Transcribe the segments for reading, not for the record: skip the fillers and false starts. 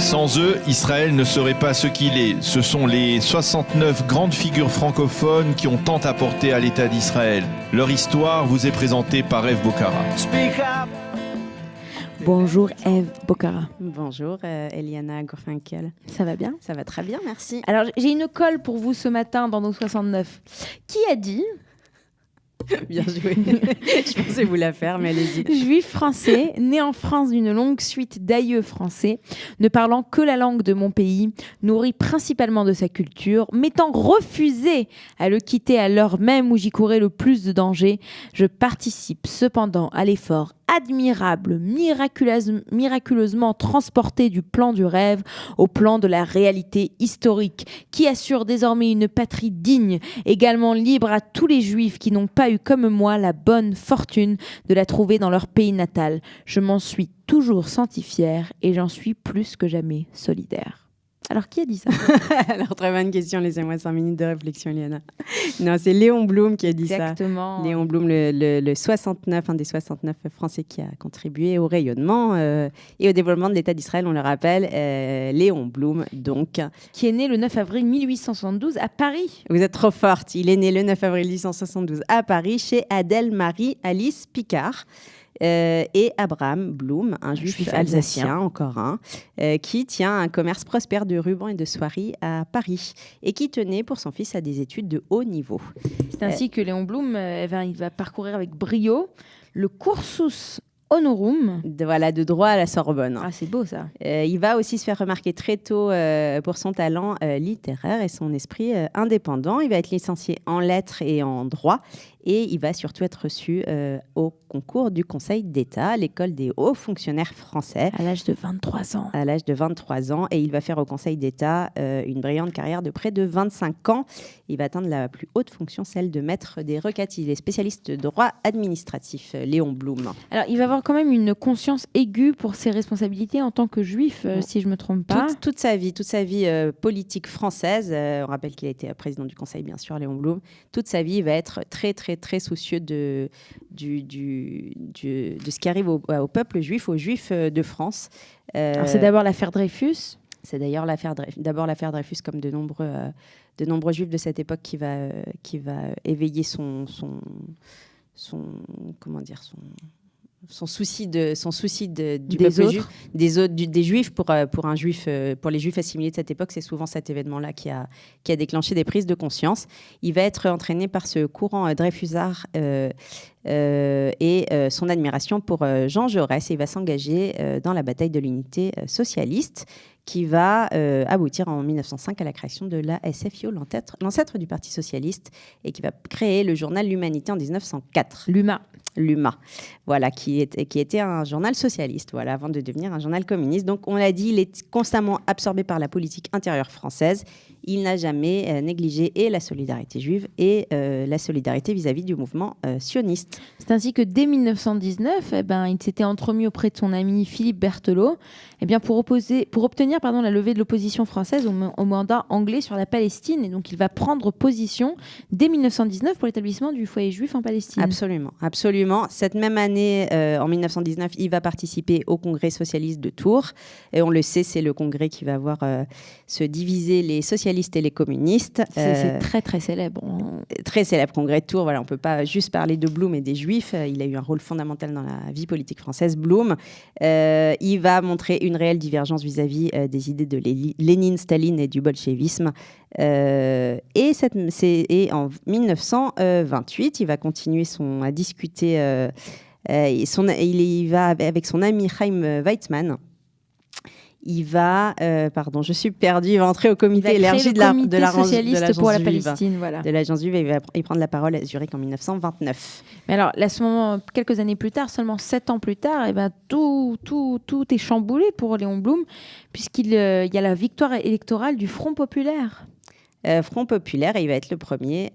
Sans eux, Israël ne serait pas ce qu'il est. Ce sont les 69 grandes figures francophones qui ont tant apporté à l'État d'Israël. Leur histoire vous est présentée par Eve Bocara. Bonjour Eve Bocara. Bonjour Eliana Gorfinkel. Ça va bien ? Ça va très bien, merci. Alors j'ai une colle pour vous ce matin dans nos 69. Qui a dit ? Bien joué. Je pensais vous la faire, mais allez-y. Juif français, né en France d'une longue suite d'aïeux français, ne parlant que la langue de mon pays, nourri principalement de sa culture, m'étant refusé à le quitter à l'heure même où j'y courais le plus de danger, je participe cependant à l'effort admirable, miraculeusement transporté du plan du rêve au plan de la réalité historique, qui assure désormais une patrie digne, également libre à tous les juifs qui n'ont pas eu comme moi la bonne fortune de la trouver dans leur pays natal. Je m'en suis toujours senti fière et j'en suis plus que jamais solidaire. Alors, qui a dit ça ? Alors, très bonne question. Laissez-moi 5 minutes de réflexion, Eliana. Non, c'est Léon Blum qui a dit Exactement. ça. Léon Blum, le 69, un des 69 Français qui a contribué au rayonnement et au développement de l'État d'Israël, on le rappelle. Léon Blum, donc. Qui est né le 9 avril 1872 à Paris. Vous êtes trop forte. Il est né le 9 avril 1872 à Paris, chez Adèle Marie Alice Picard. Et Abraham Blum, un juif alsacien, encore un, qui tient un commerce prospère de rubans et de soieries à Paris et qui tenait pour son fils à des études de haut niveau. C'est ainsi que Léon Blum il va parcourir avec brio le cursus honorum. De droit à la Sorbonne. Ah, c'est beau ça. Il va aussi se faire remarquer très tôt pour son talent littéraire et son esprit indépendant. Il va être licencié en lettres et en droit. Et il va surtout être reçu au concours du Conseil d'État, l'école des hauts fonctionnaires français. À l'âge de 23 ans. À l'âge de 23 ans. Et il va faire au Conseil d'État une brillante carrière de près de 25 ans. Il va atteindre la plus haute fonction, celle de maître des requêtes. Il est spécialiste de droit administratif, Léon Blum. Alors, il va avoir quand même une conscience aiguë pour ses responsabilités en tant que juif, si je ne me trompe pas. Toute sa vie politique française. On rappelle qu'il a été président du Conseil, bien sûr, Léon Blum. Toute sa vie, il va être très soucieux de ce qui arrive au peuple juif, aux juifs de France. Alors, c'est d'abord l'affaire Dreyfus. C'est d'ailleurs l'affaire Dreyfus, comme de nombreux juifs de cette époque, qui va éveiller son souci des juifs pour les juifs assimilés de cette époque. C'est souvent cet événement-là qui a déclenché des prises de conscience. Il va être entraîné par ce courant dreyfusard et son admiration pour Jean Jaurès, et il va s'engager dans la bataille de l'unité socialiste, qui va aboutir en 1905 à la création de la SFIO, l'ancêtre du Parti socialiste, et qui va créer le journal L'Humanité en 1904. L'UMA, voilà, qui était un journal socialiste, voilà, avant de devenir un journal communiste. Donc, on l'a dit, il est constamment absorbé par la politique intérieure française. Il n'a jamais négligé et la solidarité juive et la solidarité vis-à-vis du mouvement sioniste. C'est ainsi que dès 1919, il s'était entremis auprès de son ami Philippe Berthelot pour obtenir la levée de l'opposition française au mandat anglais sur la Palestine. Et donc, il va prendre position dès 1919 pour l'établissement du foyer juif en Palestine. Absolument. Cette même année, en 1919, il va participer au congrès socialiste de Tours. Et on le sait, c'est le congrès qui va voir se diviser les socialistes et les communistes. C'est très, très célèbre. Très célèbre congrès de Tours. Voilà, on ne peut pas juste parler de Blum et des Juifs. Il a eu un rôle fondamental dans la vie politique française, Blum. Il va montrer une réelle divergence vis-à-vis des idées de Lénine, Staline et du bolchevisme. Et en 1928, il va continuer à discuter. Il va avec son ami Chaim Weizmann. Il va, je suis perdue, il va entrer au comité élargi de l'agence pour la juive, Palestine, voilà. De l'agence juive, et il va y prendre la parole à Zurich en 1929. Mais alors, là, ce moment, quelques années plus tard, seulement 7 ans plus tard, tout est chamboulé pour Léon Blum, puisqu'il y a la victoire électorale du Front populaire. Front populaire, et il va être le premier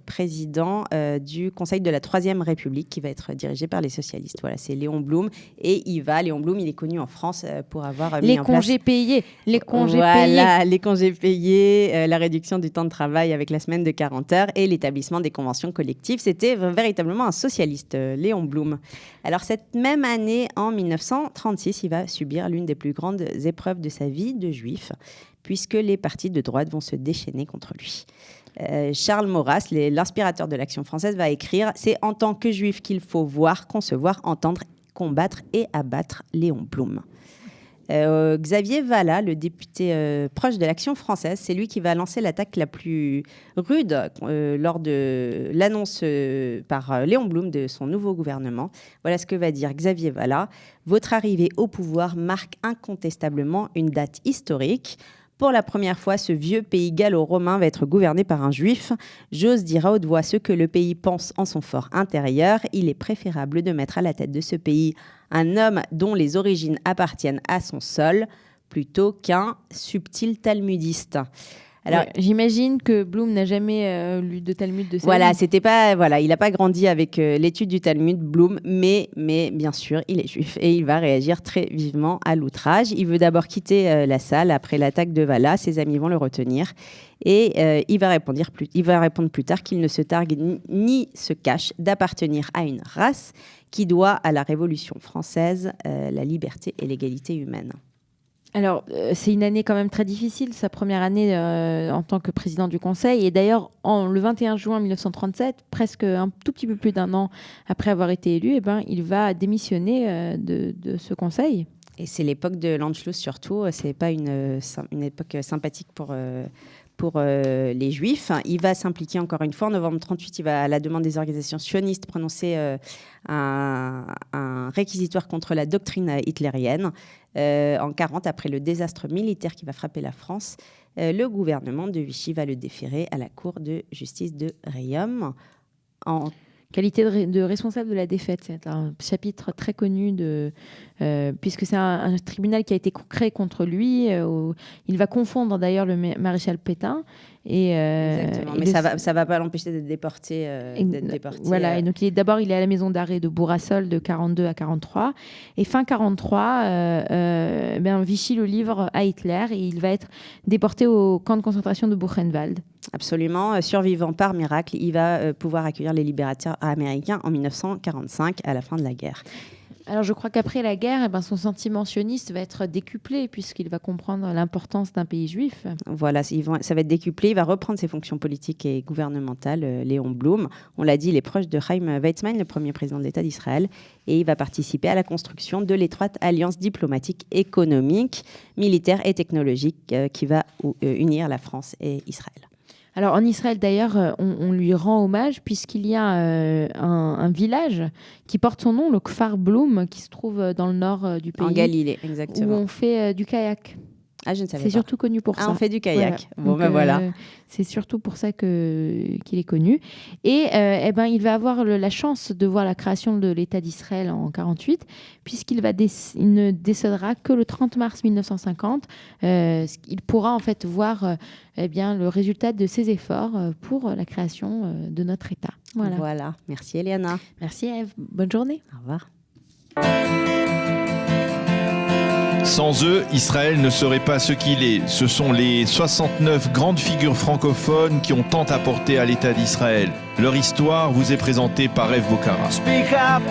président du Conseil de la Troisième République qui va être dirigé par les socialistes. Voilà, c'est Léon Blum. Et Léon Blum, il est connu en France pour avoir mis en place... Les congés payés. Les congés payés, la réduction du temps de travail avec la semaine de 40 heures et l'établissement des conventions collectives. C'était véritablement un socialiste, Léon Blum. Alors, cette même année, en 1936, il va subir l'une des plus grandes épreuves de sa vie de juif, puisque les partis de droite vont se déchaîner contre lui. Charles Maurras, l'inspirateur de l'Action française, va écrire « C'est en tant que juif qu'il faut voir, concevoir, entendre, combattre et abattre Léon Blum ». Xavier Vallat, le député proche de l'Action française, c'est lui qui va lancer l'attaque la plus rude lors de l'annonce par Léon Blum de son nouveau gouvernement. Voilà ce que va dire Xavier Vallat. « Votre arrivée au pouvoir marque incontestablement une date historique. Pour la première fois, ce vieux pays gallo-romain va être gouverné par un juif. J'ose dire à haute voix ce que le pays pense en son fort intérieur. Il est préférable de mettre à la tête de ce pays un homme dont les origines appartiennent à son sol, plutôt qu'un subtil talmudiste. » Alors, j'imagine que Blum n'a jamais lu de Talmud de sa vie. Il n'a pas grandi avec l'étude du Talmud, Blum, mais bien sûr, il est juif et il va réagir très vivement à l'outrage. Il veut d'abord quitter la salle après l'attaque de Vallat. Ses amis vont le retenir et il va répondre plus tard qu'il ne se targue ni se cache d'appartenir à une race qui doit à la Révolution française la liberté et l'égalité humaine. Alors, c'est une année quand même très difficile, sa première année en tant que président du Conseil. Et d'ailleurs, le 21 juin 1937, presque un tout petit peu plus d'un an après avoir été élu, il va démissionner de ce Conseil. Et c'est l'époque de l'Anschluss surtout. C'est pas une époque sympathique pour les Juifs. Il va s'impliquer encore une fois. En novembre 1938, il va, à la demande des organisations sionistes, prononcer un réquisitoire contre la doctrine hitlérienne. En 1940, après le désastre militaire qui va frapper la France, le gouvernement de Vichy va le déférer à la Cour de justice de Riom. En qualité de responsable de la défaite, c'est un chapitre très connu puisque c'est un tribunal qui a été créé contre lui. Il va confondre d'ailleurs le maréchal Pétain. Exactement, mais ça va pas l'empêcher d'être déporté. Voilà, et donc il est à la maison d'arrêt de Bourrassol de 42 à 43. Et fin 43, Vichy le livre à Hitler et il va être déporté au camp de concentration de Buchenwald. Absolument. Survivant par miracle, il va pouvoir accueillir les libérateurs américains en 1945, à la fin de la guerre. Alors, je crois qu'après la guerre, son sentiment sioniste va être décuplé puisqu'il va comprendre l'importance d'un pays juif. Voilà, ça va être décuplé. Il va reprendre ses fonctions politiques et gouvernementales, Léon Blum. On l'a dit, il est proche de Chaim Weizmann, le premier président de l'État d'Israël. Et il va participer à la construction de l'étroite alliance diplomatique, économique, militaire et technologique qui va unir la France et Israël. Alors en Israël d'ailleurs, on lui rend hommage puisqu'il y a un village qui porte son nom, le Kfar Blum, qui se trouve dans le nord du pays. En Galilée, exactement. Où on fait du kayak. Ah, je ne savais pas. C'est surtout connu pour ça. On fait du kayak. Voilà. Donc, voilà. C'est surtout pour ça qu'il est connu. Et il va avoir la chance de voir la création de l'État d'Israël en 1948, puisqu'il ne décédera que le 30 mars 1950. Il pourra en fait voir le résultat de ses efforts pour la création de notre État. Voilà. Merci Eliana. Merci Ève. Bonne journée. Au revoir. Sans eux, Israël ne serait pas ce qu'il est. Ce sont les 69 grandes figures francophones qui ont tant apporté à l'État d'Israël. Leur histoire vous est présentée par Ève Bocara. Speak up.